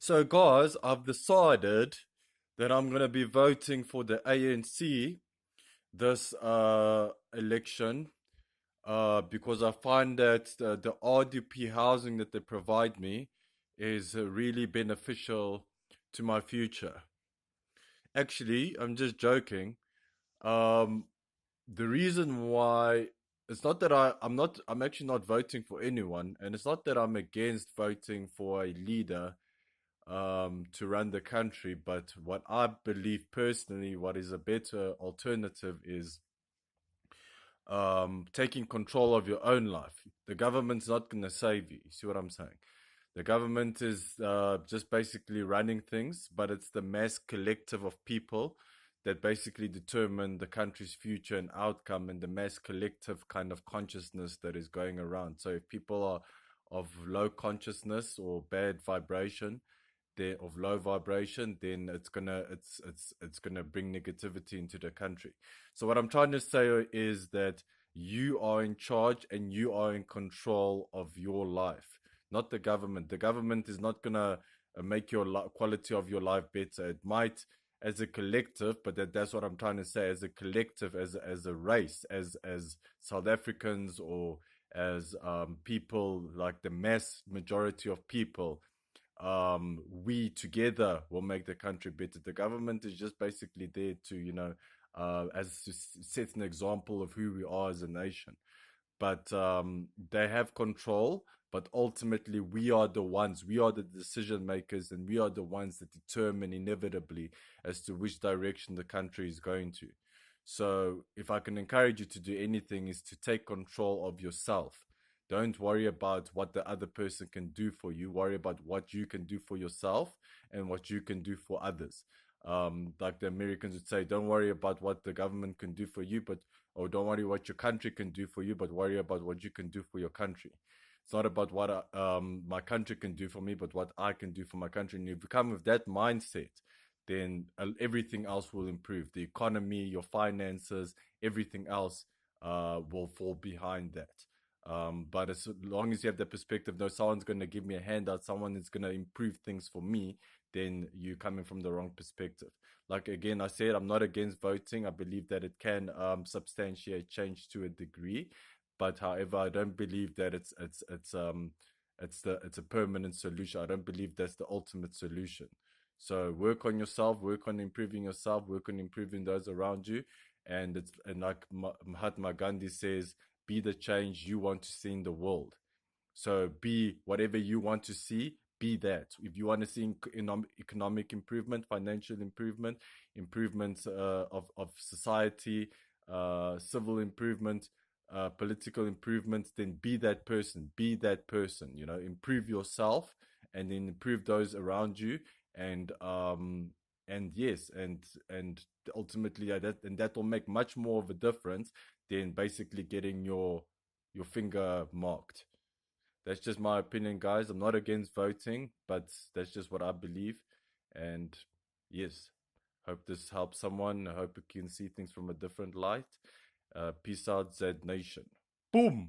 So, guys, I've decided that I'm going to be voting for the ANC this election because I find that the RDP housing that they provide me is really beneficial to my future. Actually, I'm just joking. Um, the reason why it's not that I'm actually not voting for anyone, and it's not that I'm against voting for a leader to run the country. But what I believe personally, what is a better alternative is taking control of your own life. The government's not going to save you. You see what I'm saying? The government is just basically running things, but it's the mass collective of people that basically determine the country's future and outcome, and the mass collective kind of consciousness that is going around. So if people are of low consciousness or bad vibration, then of low vibration, then it's gonna bring negativity into the country. So what I'm trying to say is that you are in charge and you are in control of your life, not the government. The government is not gonna make your quality of your life better. It might as a collective, but that's what I'm trying to say. As a collective, as a race, as South Africans, or as people, like the mass majority of people, we together will make the country better. The government is just basically there to, as to set an example of who we are as a nation. But they have control. But ultimately, we are the decision makers, and we are the ones that determine inevitably as to which direction the country is going to. So, if I can encourage you to do anything, is to take control of yourself. Don't worry about what the other person can do for you. Worry about what you can do for yourself and what you can do for others. Like the Americans would say, don't worry about what the government can do for you, but or don't worry what your country can do for you, but worry about what you can do for your country. It's not about what my country can do for me, but what I can do for my country. And if you come with that mindset, then everything else will improve. The economy, your finances, everything else will fall behind that. But as long as you have the perspective, no, someone's going to give me a handout, someone is going to improve things for me, then you're coming from the wrong perspective. Like again, I said, I'm not against voting. I believe that it can substantiate change to a degree, but however, I don't believe that it's a permanent solution. I don't believe that's the ultimate solution. So work on yourself, work on improving yourself, work on improving those around you, and like Mahatma Gandhi says, be the change you want to see in the world. So be whatever you want to see, be that. If you want to see economic improvement, financial improvement, improvements of society, civil improvement, political improvements, then be that person. Be that person. Improve yourself, and then improve those around you, and yes, and ultimately, that will make much more of a difference than basically getting your finger marked. That's just my opinion, guys. I'm not against voting, but that's just what I believe. And yes, hope this helps someone. I hope you can see things from a different light. Peace out, Z Nation. Boom!